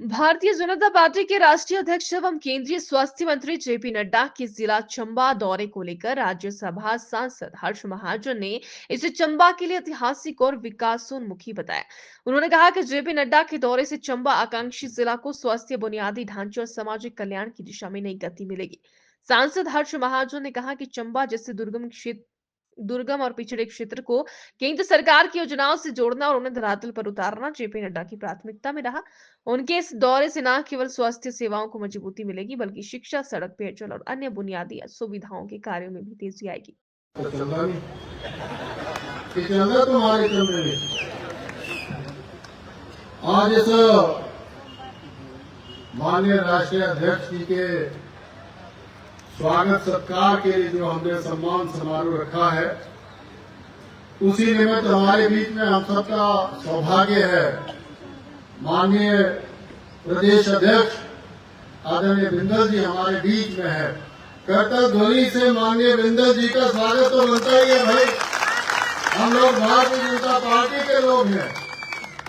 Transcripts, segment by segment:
Bharatiya Janata party के राष्ट्रीय अध्यक्ष एवं केंद्रीय स्वास्थ्य मंत्री जेपी नड्डा के जिला चंबा दौरे को लेकर राज्यसभा सांसद हर्ष महाजन ने इसे चंबा के लिए ऐतिहासिक और विकासोन्मुखी बताया। उन्होंने कहा कि जेपी नड्डा के दौरे से चंबा आकांक्षी जिला को स्वास्थ्य बुनियादी ढांचे और सामाजिक कल्याण की दिशा में नई गति मिलेगी। सांसद हर्ष महाजन ने कहा कि चंबा जैसे दुर्गम और पिछड़े क्षेत्र को केंद्र सरकार की योजनाओं से जोड़ना और उन्हें धरातल पर उतारना जेपी नड्डा की प्राथमिकता में रहा। उनके इस दौरे से न केवल स्वास्थ्य सेवाओं को मजबूती मिलेगी, बल्कि शिक्षा, सड़क, पेयजल और अन्य बुनियादी सुविधाओं के कार्यों में भी तेजी आएगी। आज इस माननीय राष्ट्रीय अध्यक्ष जी के स्वागत सत्कार के लिए जो हमने सम्मान समारोह रखा है, उसी निमित्त हमारे बीच में हम सबका सौभाग्य है। माननीय प्रदेश अध्यक्ष आदरणीय बिंदल जी हमारे बीच में है। कर्तव्य ध्वनि से माननीय बिंदल जी का स्वागत तो बनता ही है भाई। हम लोग भारतीय जनता पार्टी के लोग हैं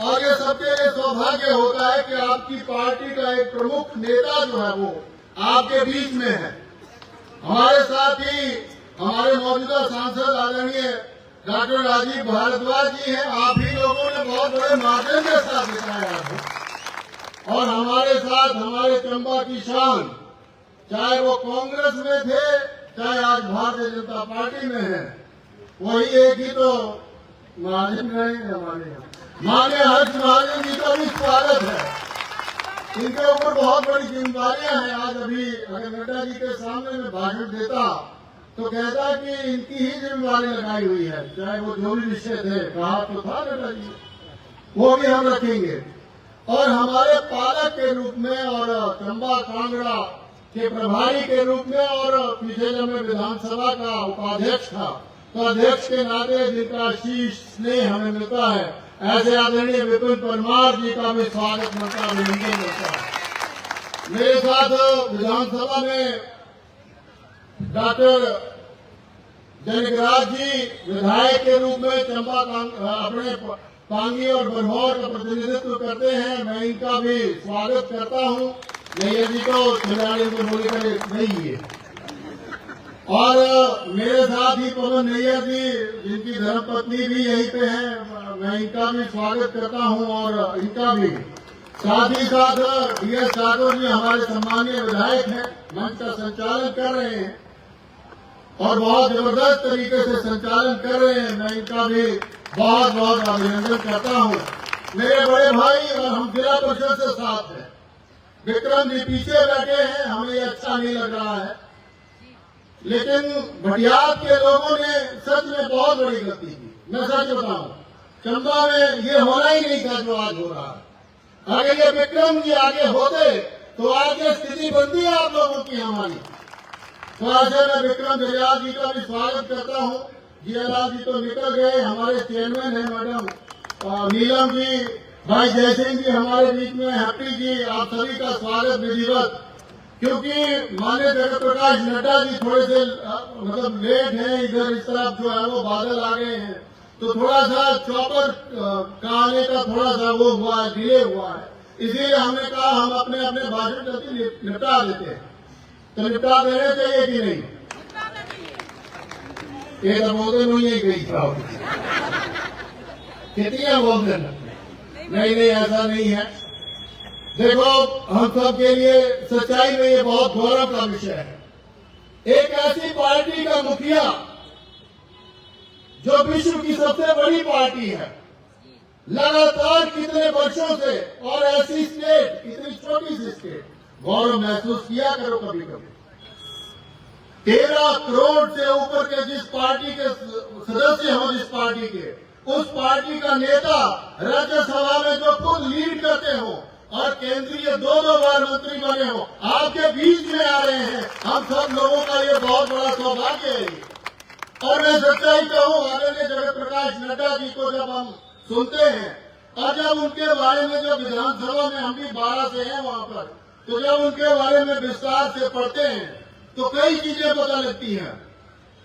और ये सबके लिए सौभाग्य होता है कि आपकी पार्टी का एक प्रमुख नेता जो है वो आपके बीच में है। हमारे साथ ही हमारे मौजूदा सांसद आदरणीय डॉक्टर राजीव भारद्वाज जी हैं। आप ही लोगों ने बहुत बड़े माध्यम के साथ दिखाया है और हमारे साथ हमारे चंबा की शान, चाहे वो कांग्रेस में थे चाहे आज भारतीय जनता पार्टी में है, वही एक ही तो महाजन रहे हमारे माननीय हर्ष महाजन जी का भी स्वागत है। इनके ऊपर बहुत बड़ी जिम्मेदारियां हैं। आज अभी अगर नड्डा जी के सामने में भाषण देता तो कहता कि इनकी ही जिम्मेदारी लगाई हुई है, चाहे वो जो भी विषय थे, कहा तो था नड्डा जी, वो भी हम रखेंगे। और हमारे पालक के रूप में और चंबा कांगड़ा के प्रभारी के रूप में और पिछले जब मैं विधानसभा का उपाध्यक्ष था तो अध्यक्ष के नाते जिनका शीश स्नेह हमें मिलता है, ऐसे आदरणीय विपिन परमार जी का भी स्वागत मिलता है, अभिनंदन मिलता है। मेरे साथ विधानसभा में डॉक्टर जनकराज जी विधायक के रूप में चंबा अपने पांगी और बरहौर का प्रतिनिधित्व करते हैं। मैं इनका भी स्वागत करता हूं। नैयर जी को खिलाड़ी को बोली कर नहीं है। और मेरे साथ ही पवन नैयर जी जिनकी धर्मपत्नी भी यहीं पे है, मैं इनका भी स्वागत करता हूं और इनका भी साथ ही साथ DS ठाकुर जी हमारे सम्मानीय विधायक हैं, मंच का संचालन कर रहे हैं और बहुत जबरदस्त तरीके से संचालन कर रहे हैं। मैं इनका भी बहुत बहुत अभिनंदन करता हूं। मेरे बड़े भाई और हम जिला परिषद से साथ हैं। विक्रम जी पीछे बैठे हैं, हमें ये अच्छा नहीं लग रहा है, लेकिन भटियात के लोगों ने सच में बहुत बड़ी गलती की। मैं सच बताऊं, चंबा में ये होना ही नहीं था जो आज हो रहा है। अगर ये विक्रम जी आगे होते तो आज ये स्थिति बनती है आप लोगों की हमारी। तो आज मैं विक्रम दरियाल जी का भी स्वागत करता हूं। जीएलआर जी तो निकल गए, हमारे चेयरमैन है मैडम नीलम जी, भाई जयसिंह जी हमारे बीच में, हैप्पी जी, आप सभी का स्वागत विधिवत। क्योंकि माननीय जगत प्रकाश नड्डा जी थोड़े से मतलब लेट हैं, इधर इस तरफ जो है वो बादल आ गए हैं, तो थोड़ा सा चौपर का आने का थोड़ा सा वो हुआ है, डिले हुआ है। इसीलिए हमने कहा हम अपने अपने भाषण जल्दी निपटा देते हैं। तो निपटा देने चाहिए कि नहीं? एक बोलते नहीं है गई कितनी बोलते नहीं, ऐसा नहीं है। देखो हम सब के लिए सच्चाई में ये बहुत गौरव का विषय है। एक ऐसी पार्टी का मुखिया जो विश्व की सबसे बड़ी पार्टी है, लगातार कितने वर्षों से, और ऐसी स्टेट, इतनी छोटी सी स्टेट, गौरव महसूस किया करो कभी कभी। 13 करोड़ से ऊपर के जिस पार्टी के सदस्य हो, जिस पार्टी के, उस पार्टी का नेता राज्यसभा में जो खुद लीड करते हो और केंद्रीय 2 बार मंत्री बने हो, आपके बीच में आ रहे हैं। हम सब लोगों का ये बहुत बड़ा सौभाग्य है। और मैं सच्चाई कहूं, आदरणीय जगत प्रकाश नड्डा जी को जब हम सुनते हैं और जब उनके बारे में, जब विधानसभा में हम भी 12 से हैं वहां पर, तो जब उनके बारे में विस्तार से पढ़ते हैं तो कई चीजें पता लगती हैं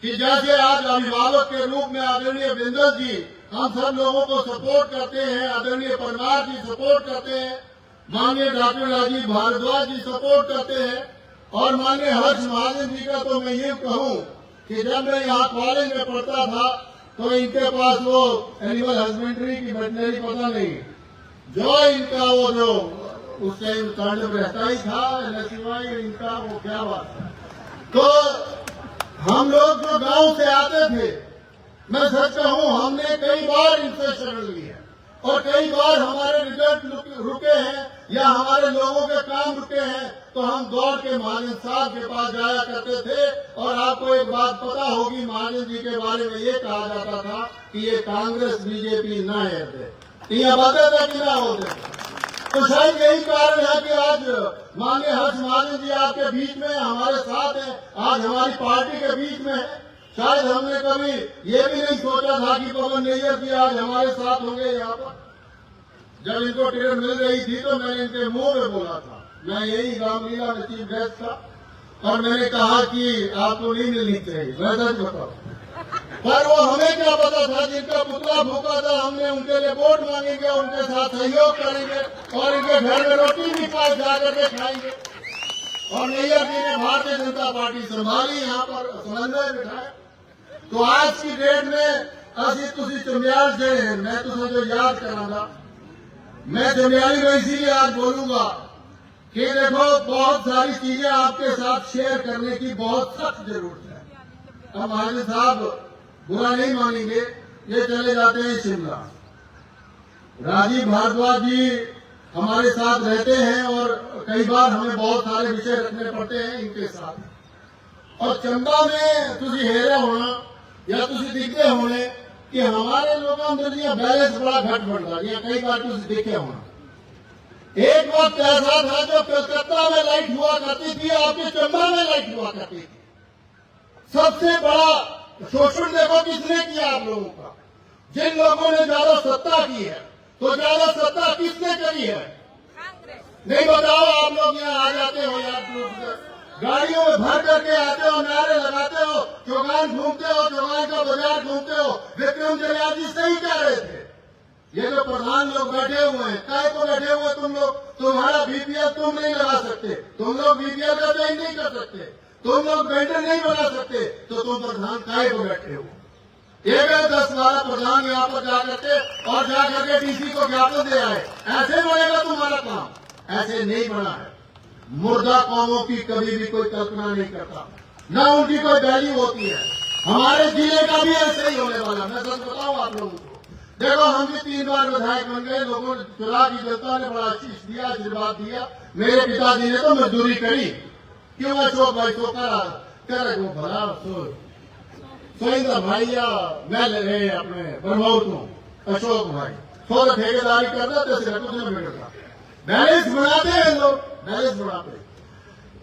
कि जैसे आज अभिभावक के रूप में आदरणीय बिंदल जी हम सब लोगों को सपोर्ट करते हैं, आदरणीय परमार जी सपोर्ट करते हैं, माननीय डॉक्टर राजीव भारद्वाज जी सपोर्ट करते हैं, और माननीय हर्ष महाजन जी का तो मैं ये कहूँ कि जब मैं यहाँ कॉलेज में पढ़ता था तो इनके पास वो एनिमल हस्बेंड्री की वेटनरी पता नहीं, जो इनका वो जो उस टाइम तांडव रहता ही था, नसीवाई इनका वो क्या बात है। तो हम लोग जो गांव से आते थे, मैं सच कहूं हमने कई बार इनसे शरण ली है, और कई बार हमारे रिजल्ट रुके हैं या हमारे लोगों के काम रुके हैं, तो हम दौड़ के महाजन साहब के पास जाया करते थे। और आपको एक बात पता होगी, महाजन जी के बारे में ये कहा जाता था कि ये कांग्रेस बीजेपी न है, ये बातें था कि ना होते। तो शायद यही कारण है कि आज माननीय हर्ष महाजन जी आपके बीच में हमारे साथ हैं, आज हमारी पार्टी के बीच में है। शायद हमने कभी ये भी नहीं सोचा था कि पवन नैयर जी आज हमारे साथ होंगे यहाँ पर। जब इनको टिकट मिल रही थी तो मैंने इनके मुंह में बोला था, मैं यही रामलीला में चीफ गेस्ट था, और मैंने कहा कि आपको नहीं मिलनी चाहिए, मैं सच बताऊं। पर वो हमें क्या पता था, जिनका पुतला भूखा था हमने उनके लिए वोट मांगेंगे, उनके साथ सहयोग करेंगे, और इनके घर में रोटी भी पास जाकर के खाएंगे। और नैयर जी ने भारतीय जनता पार्टी संभाली, यहाँ पर समन्वय बिठाया। तो आज की डेट में असी तुसी चंडियाल जे है, मैं तुझे जो याद करांगा, मैं चंडियाली में इसीलिए आज बोलूंगा कि देखो बहुत सारी चीजें आपके साथ शेयर करने की बहुत सख्त जरूरत है। अब महाजन साहब बुरा नहीं मानेंगे, ये चले जाते हैं शिमला। राजीव भारद्वाज जी हमारे साथ रहते हैं, और कई बार हमें बहुत सारे विषय रखने पड़ते हैं इनके साथ। और चंबा में तुझे हेरे होना या तुझे दिखते होने कि हमारे लोगों में बैलेंस बड़ा घट बढ़ता है, कई बार तुझे दिखे होना। एक वक्त ऐसा था जो कलकत्ता में लाइट हुआ करती थी, आपके चंबा में लाइट हुआ करती थी। सबसे बड़ा शोषण देखो किसने किया आप लोगों का। जिन लोगों ने ज्यादा सत्ता की है, तो ज्यादा सत्ता किसने करी है? नहीं बताओ। आप लोग यहाँ आ जाते हो यार, गाड़ियों में भर करके आते हो, नारे लगाते हो, चौगान घूमते हो, चौगान का बाजार घूमते हो। विक्रम जरियाल जी सही कह रहे थे, ये जो प्रधान लोग बैठे हुए हैं, काय को बैठे हुए तुम लोग, तुम्हारा बीपीएल तुम नहीं लगा सकते, तुम लोग बीपीएल का चयन नहीं कर सकते, तुम लोग वेंडर नहीं बना सकते, तो तुम प्रधान काय को बैठे हो। एक 10-12 प्रधान यहाँ पर जाकर के और जाकर के डीसी को ज्ञापन दे आए, ऐसे बनेगा तुम्हारा काम? ऐसे नहीं बना है। मुर्दा कौमों की कभी भी कोई कल्पना नहीं करता, न उनकी कोई वैल्यू होती है। हमारे जिले का भी ऐसे ही होने वाला, मैं सच बताऊं आप लोगों को। देखो हम भी 3 बार विधायक बन गए, लोगों ने चुनाव की जनता ने बड़ा आशीष दिया, आशीर्वाद दिया। मेरे पिताजी ने तो मजदूरी करी, क्यों अशोक भाई तो कर वो भला सोइंदा भैया मैं ले अपने प्रमोद को अशोक भाई थोड़ा ठेकेदारी करना तो कुछ नहीं बिगड़ता। बैलेंस बनाते हैं लोग, बैलेंस बनाते।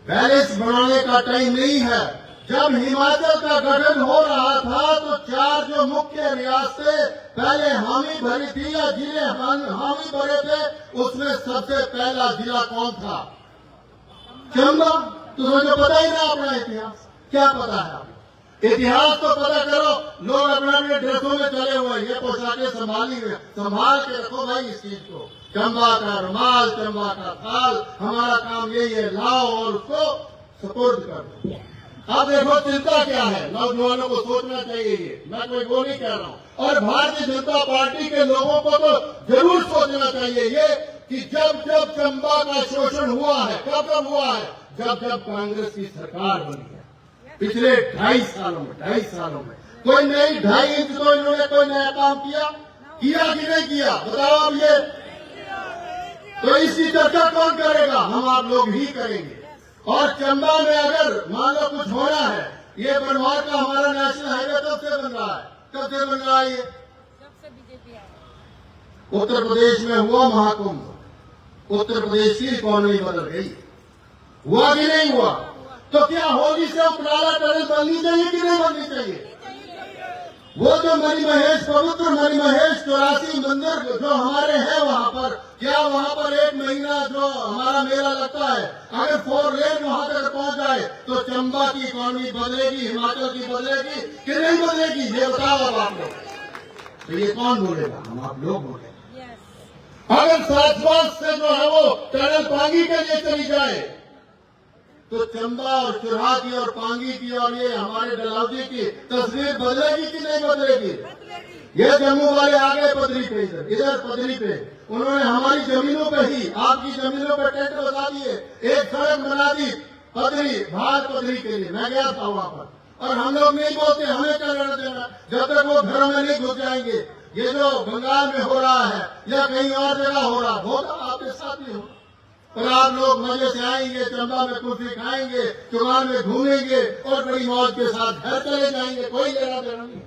बैलेंस बनाने का टाइम नहीं है। जब हिमाचल का गठन हो रहा था तो 4 जो मुख्य रियासतें पहले हामी भरी थी या जिले हामी भरे थे, उसमें सबसे पहला जिला कौन था? चंबा। तो मुझे पता ही ना अपना इतिहास, क्या पता है? इतिहास तो पता करो। लोग अपने अपने ड्रेसों में चले हुए, ये पोशाकें संभाल के रखो भाई इस चीज को। चंबा का रुमाल, चंबा का थाल, हमारा काम यही है, लाओ और उसको सपोर्ट कर दो। अब देखो चिंता क्या है, नौजवानों को सोचना चाहिए। ये मैं कोई वो नहीं कह रहा हूँ। और भारतीय जनता पार्टी के लोगों को तो जरूर सोचना चाहिए ये कि जब जब चंबा का शोषण हुआ है, कब हुआ है? जब जब कांग्रेस की सरकार बनी है पिछले 2.5 सालों में कोई नई 2.5 इंच तो इन्होंने कोई नया काम किया कि नहीं किया? बताओ अब ये। तो इसकी चर्चा कौन करेगा? हम आप लोग ही करेंगे। और चंबा में अगर मान लो कुछ होना है, ये बनवार का हमारा नेशनल हाईवे कब से बन रहा है? कब से बन रहा है? ये उत्तर प्रदेश में हुआ महाकुंभ, उत्तर प्रदेश की इकोनॉमी बदल गई। हुआ कि नहीं हुआ? तो क्या होली से उपराला टनल बननी चाहिए कि नहीं बननी चाहिए? वो जो मणिमहेश, पवित्र मणिमहेश 84 मंदिर जो हमारे हैं वहाँ पर, क्या वहाँ पर 1 महीना जो हमारा मेला लगता है, अगर 4 लेन वहाँ तक पहुँच जाए तो चंबा की इकोनॉमी बदलेगी, हिमाचल की बदलेगी कि नहीं बदलेगी? ये बताओ अब आप लोग। तो ये कौन बोलेगा? हम आप लोग बोलेंगे। अगर सासबास से जो है वो टनल पांगी के लिए चली जाए तो चंबा और चुरहा की और पांगी की और ये हमारे डलहौजी की तस्वीर बदलेगी कि नहीं बदलेगी? ये जम्मू वाले आ गए पदरी पे, इधर पदरी पे उन्होंने हमारी जमीनों पे ही, आपकी जमीनों पे टेंट बना दिए, एक सड़क बना दी पदरी, भार पदरी के लिए। मैं गया था वहां पर और हम लोग नहीं बोलते, हमें क्या लेना देना जब तक वो घरों में नहीं घुस जाएंगे। ये जो बंगाल में हो रहा है या कहीं और जगह हो रहा, होगा आपके साथ भी हो, और आप लोग मजे से आएंगे, चंबा में कुल्फी खाएंगे, चुनार में घूमेंगे और बड़ी मौज के साथ घर चले जाएंगे, कोई लेना देना नहीं।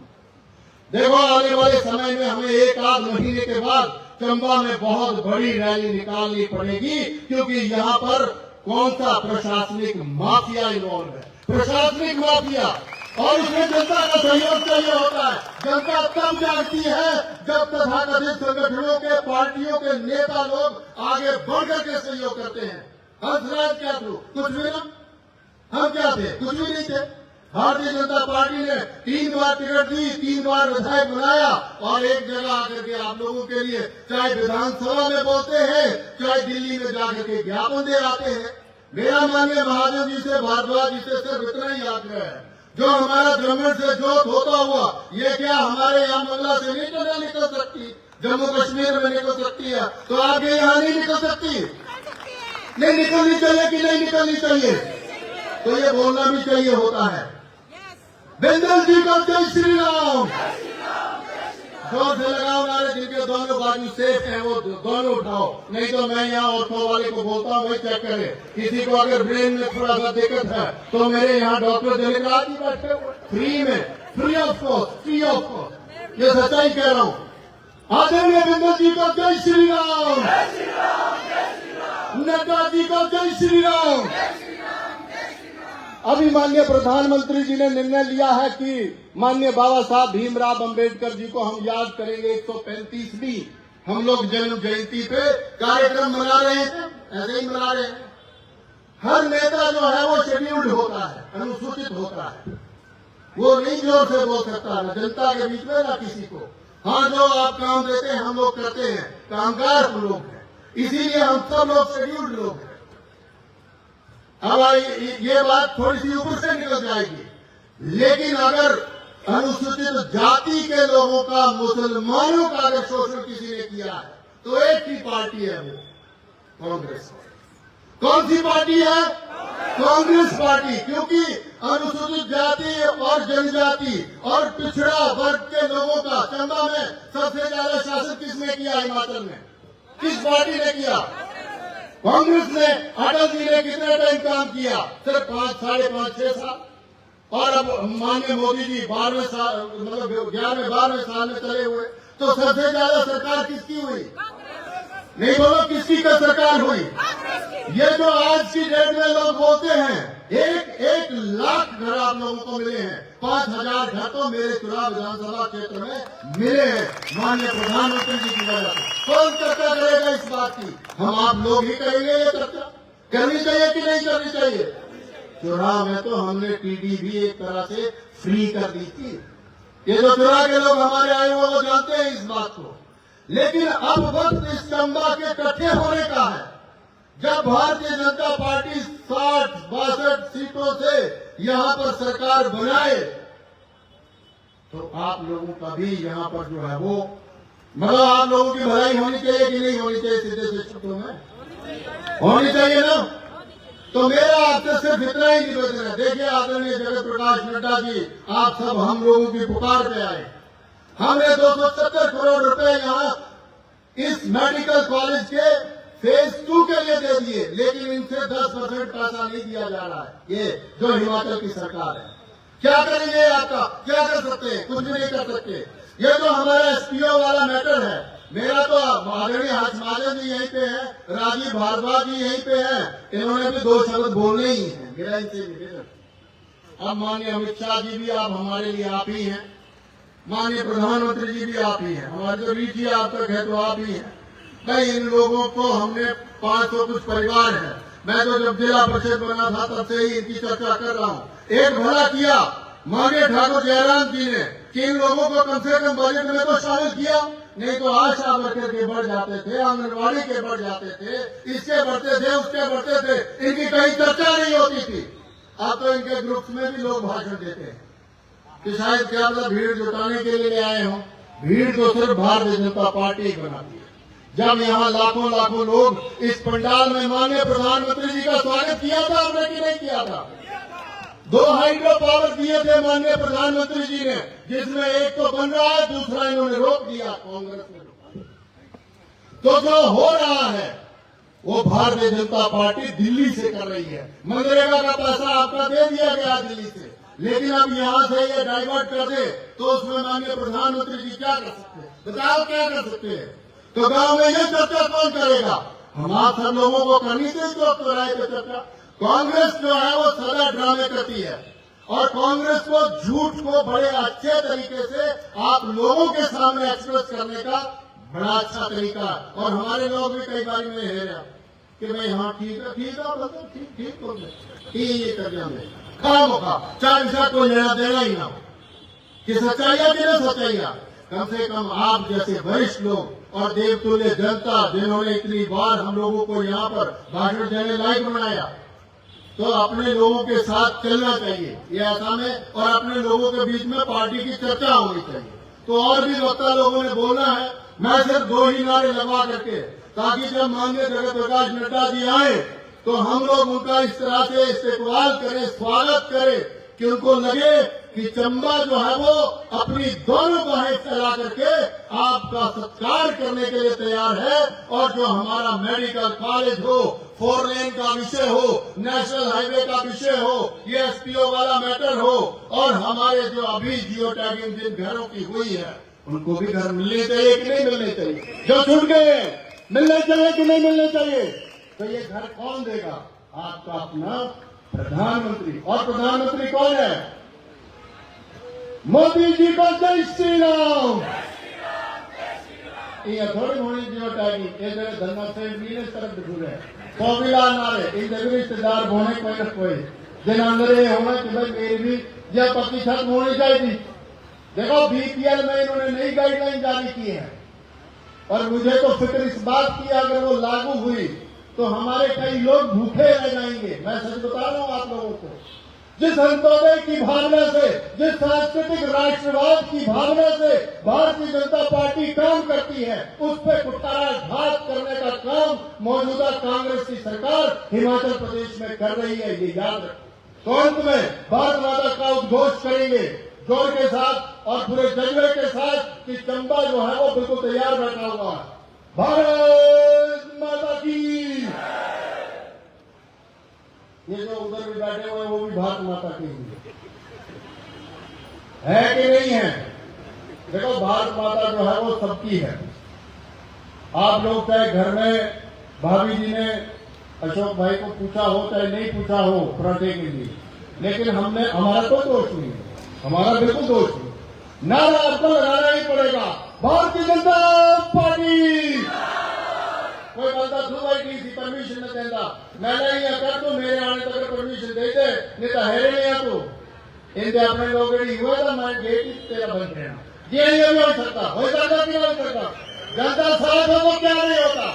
देखो आने वाले समय में हमें एक आध महीने के बाद चंबा में बहुत बड़ी रैली निकालनी पड़ेगी, क्योंकि यहाँ पर कौन सा प्रशासनिक माफिया इन्वॉल्व है, प्रशासनिक माफिया, और उसमें जनता का सहयोग चाहिए होता है। जनता तब जागती है जब तथाकथित संगठनों के, पार्टियों के नेता लोग आगे बढ़ करके सहयोग करते हैं। हंसराज क्या थे? कुछ भी ना, हम क्या थे? कुछ भी नहीं थे। भारतीय जनता पार्टी ने 3 बार टिकट दी, 3 बार विधायक बनाया, और एक जगह आकर के आप लोगों के लिए चाहे विधानसभा में बोलते हैं, चाहे दिल्ली में जाकर के ज्ञापन दे आते हैं। मेरा माननीय महादेव जी से, भारद्वाज जी से सिर्फ इतना ही आग्रह है, जो हमारा द्रविड़ से जोत होता हुआ, ये क्या हमारे यहाँ मंगला से नहीं टनल निकल सकती, जम्मू कश्मीर में निकल सकती है, तो आगे यहाँ नहीं निकल सकती? नहीं निकलनी चाहिए कि नहीं निकलनी चाहिए? तो ये बोलना भी चाहिए होता है। बिंदल जी को जय श्री राम, जोर से लगाओ नारे, जिनके दोनों बाजू सेफ है वो दोनों उठाओ, नहीं तो मैं यहाँ ऑर्थो वाले को बोलता हूँ, भाई चेक करे, किसी को अगर ब्रेन में थोड़ा सा दिक्कत है तो मेरे यहाँ डॉक्टर दिलीप जी बैठे फ्री में, फ्री ऑफ कॉस्ट, ये सच्चाई कह रहा हूँ। आदरणीय बिंदल जी को जय श्री राम, नड्डा जी को जय श्री राम। अभी माननीय प्रधानमंत्री जी ने निर्णय लिया है कि माननीय बाबा साहब भीमराव अंबेडकर जी को हम याद करेंगे। 135वीं हम लोग जन्म जयंती पे कार्यक्रम मना रहे हैं, ऐसे ही मना रहे हैं। हर नेता जो है वो शेड्यूल्ड होता है, अनुसूचित होता है, वो नहीं जोर से बोल सकता, न जनता के बीच में, न किसी को। हाँ, जो आप काम देते हैं हम लोग करते हैं, कामगार हम लोग हैं, इसीलिए हम सब लोग शेड्यूल्ड लोग हैं। अब ये बात थोड़ी सी ऊपर से निकल जाएगी, लेकिन अगर अनुसूचित जाति के लोगों का, मुसलमानों का अगर शोषण किसी ने किया है तो एक ही पार्टी है, वो कांग्रेस। कौन सी पार्टी है? कांग्रेस पार्टी। क्योंकि अनुसूचित जाति और जनजाति और पिछड़ा वर्ग के लोगों का चंबा में सबसे ज्यादा शासन किसने किया? हिमाचल में किस पार्टी ने किया? कांग्रेस ने। अटल जी ने कितने टाइम काम किया? सिर्फ 5, 5.5, 6 साल। और अब माननीय मोदी जी 12वें साल, मतलब 11वें 12वें साल में चले हुए, तो सबसे ज्यादा सरकार किसकी हुई? नहीं बोलो, किसकी का सरकार हुई? ये जो आज की डेट में लोग बोलते हैं, 1 लाख घर आप लोगों को मिले हैं, 5000 घर तो मेरे चुनाव विधानसभा क्षेत्र में मिले हैं माननीय प्रधानमंत्री जी की वजह से। कौन चर्चा करेगा इस बात की? हम आप लोग ही करेंगे ये चर्चा। करनी चाहिए कि नहीं करनी चाहिए? चुनाव में तो हमने टीडी भी एक तरह से फ्री कर दी थी। ये जो चुनाव के लोग हमारे आए हुए वो जानते हैं इस बात को। लेकिन अब वक्त इस चंबा के इकट्ठे होने का है, जब भारतीय जनता पार्टी 60-62 सीटों से यहाँ पर सरकार बनाए, तो आप लोगों का भी यहाँ पर जो है वो, मतलब आप लोगों की भलाई होनी चाहिए कि नहीं होनी चाहिए? सीधे शब्दों में होनी चाहिए ना। तो मेरा आपसे सिर्फ इतना ही निवेदन है। देखिए आदरणीय जगत प्रकाश नड्डा जी, आप सब हम लोगों की पुकार पे आए। हमने 270 करोड़ रुपए यहाँ इस मेडिकल कॉलेज के फेज 2 के लिए दे दिए, लेकिन इनसे 10% पैसा नहीं दिया जा रहा है। ये जो हिमाचल की सरकार है, क्या करेंगे? आपका क्या कर सकते हैं? कुछ भी नहीं कर सकते। ये जो हमारा एसपीओ वाला मैटर है, मेरा तो आदरणीय हर्षमाधव जी यहीं पे है, राजीव भारद्वाज जी यहीं पे है, इन्होंने भी 2 शब्द बोलने ही है। मेरा इनसे निवेदन। अब माननीय अमित शाह जी भी आप हमारे लिए आप ही हैं, माननीय प्रधानमंत्री जी भी आप ही हैं, हमारे जो रीति आप तक है तो आप ही हैं। भाई इन लोगों को हमने 500 कुछ परिवार है, मैं तो जब जिला परिषद बना था तब से ही इनकी चर्चा कर रहा हूँ। एक भला किया माननीय ठाकुर जयराम जी ने कि इन लोगों को कम से कम बजट में तो शामिल किया। नहीं तो आशा वर्कर के बढ़ जाते थे, आंगनबाड़ी के बढ़ जाते थे, इसके बढ़ते थे, उसके बढ़ते थे, इनकी कहीं चर्चा नहीं होती थी। अब तो इनके ग्रुप्स में भी लोग भाषण देते हैं कि शायद क्या पता भीड़ जुटाने के लिए आए हों। भीड़ तो सिर्फ भारतीय जनता पार्टी ही बनाती है। जब यहाँ लाखों लाखों लोग इस पंडाल में माननीय प्रधानमंत्री जी का स्वागत किया था, हमने कि नहीं किया था? 2 हाइड्रो पावर दिए थे माननीय प्रधानमंत्री जी ने, जिसमें एक तो बन रहा है, दूसरा इन्होंने रोक दिया, कांग्रेस ने। तो जो हो रहा है वो भारतीय जनता पार्टी दिल्ली से कर रही है। मनरेगा का पैसा आपका दे दिया गया दिल्ली से, लेकिन अब यहाँ से ये डाइवर्ट कर दे तो उसमें माननीय प्रधानमंत्री जी क्या कर सकते हैं? बताओ क्या कर सकते हैं? तो गांव में ये चर्चा कौन करेगा? हम आप सब लोगों को करनी चाहिए तो राय पे चर्चा। कांग्रेस जो है वो सदा ड्रामे करती है, और कांग्रेस को झूठ को बड़े अच्छे तरीके से आप लोगों के सामने एक्सप्रेस करने का बड़ा अच्छा तरीका है। और हमारे लोग भी कई बार में है कि भाई हाँ ठीक है मतलब ठीक हो गया, ये कर जाए खा मौका, चार विषय को लेना देना ही ना हो कि सच्चाइया कि नहीं सच्चाइया। कम से कम आप जैसे वरिष्ठ लोग और देवतुल्य जनता जिन्होंने इतनी बार हम लोगों को यहाँ पर भाषण देने लायक बनाया, तो अपने लोगों के साथ चलना चाहिए ये ऐसा में, और अपने लोगों के बीच में पार्टी की चर्चा होनी चाहिए। तो और भी वक्ता लोगों ने बोलना है, मैं सिर्फ 2 ही नारे लगवा करके, ताकि जब माननीय जगत प्रकाश नड्डा जी आए तो हम लोग उनका इस तरह से इस्तेकबाल करें, स्वागत करें कि उनको लगे कि चंबा जो है वो अपनी दोनों बाहें फैला करके आपका सत्कार करने के लिए तैयार है। और जो हमारा मेडिकल कॉलेज हो, 4 लेन का विषय हो, नेशनल हाईवे का विषय हो, ये एसपीओ वाला मैटर हो, और हमारे जो अभी जियो टैगिंग जिन घरों की हुई है उनको भी घर मिलने चाहिए कि नहीं मिलने चाहिए? जो छूट गए मिलने चाहिए कि नहीं मिलने चाहिए? तो ये घर कौन देगा? आपका अपना प्रधानमंत्री। और प्रधानमंत्री कौन है? मोदी जी को जय श्री राम। ये थोड़ी होनी जियो टैगिंग ये जगह धंधा से मीने तरफ दिखू रहे 100 मिला नारे इन जगह रिश्तेदार होने कोई न कोई जिन अंदर ये होना कि भाई मेरी भी यह प्रतिशत होनी चाहिए। देखो बीपीएल में इन्होंने नई गाइडलाइन जारी की है, और मुझे तो फिक्र इस बात की अगर वो लागू हुई तो हमारे कई लोग भूखे रह जाएंगे। मैं सच बता रहा हूं आप लोगों को, जिस अंत्योदय की भावना से, जिस सांस्कृतिक राष्ट्रवाद की भावना से भारतीय जनता पार्टी काम करती है, उस पर कुठाराघात करने का काम मौजूदा कांग्रेस की सरकार हिमाचल प्रदेश में कर रही है, ये याद रखें। तो अंत में भारत माता का उद्घोष करेंगे जोर के साथ और पूरे जज्बे के साथ कि चंबा जो है वो बिल्कुल तैयार बैठा हुआ है। भारत माता की। ये जो उधर भी बैठे हुए हैं वो भी भारत माता की है कि नहीं है? देखो भारत माता जो है वो सबकी है। आप लोग चाहे घर में भाभी जी ने अशोक भाई को पूछा हो चाहे नहीं पूछा हो पराठे के लिए, लेकिन हमने हमारा कोई दोष नहीं है, हमारा बिल्कुल दोष नहीं। नारा आपको लगाना ही पड़ेगा, भारतीय जनता पार्टी। कोई बंदा दुबई की थी परमिशन न देता, मैं नहीं कर तो मेरे आने तक परमिशन दे दे, नहीं तो है नहीं तो इनके अपने लोग हुआ था मैं गेट ही तेरा बंद रहना ये नहीं हो सकता। हो जाता कि नहीं हो सकता? जनता साथ हो तो क्या नहीं होता,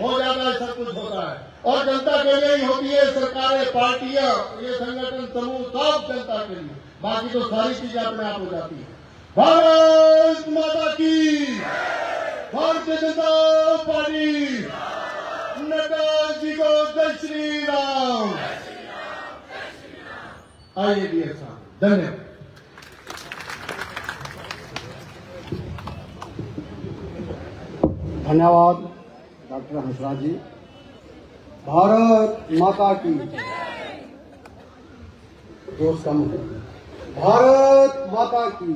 हो जाता है, सब कुछ होता है। और जनता के लिए ही होती है सरकारें, पार्टियां, ये संगठन समूह सब जनता के लिए, बाकी तो सारी चीजें अपने आप हो जाती है। भारत माता की, भारतीय जनता पार्टी, नड्डा जी को जय श्री राम। आइए डियर साहब, धन्यवाद। धन्यवाद डॉक्टर हंसराज जी। भारत माता की। जोर कम है। भारत माता की।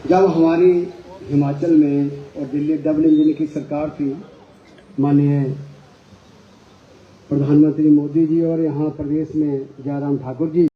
जब हमारी हिमाचल में और दिल्ली डबल इंजन की सरकार थी, माननीय प्रधानमंत्री मोदी जी और यहाँ प्रदेश में जयराम ठाकुर जी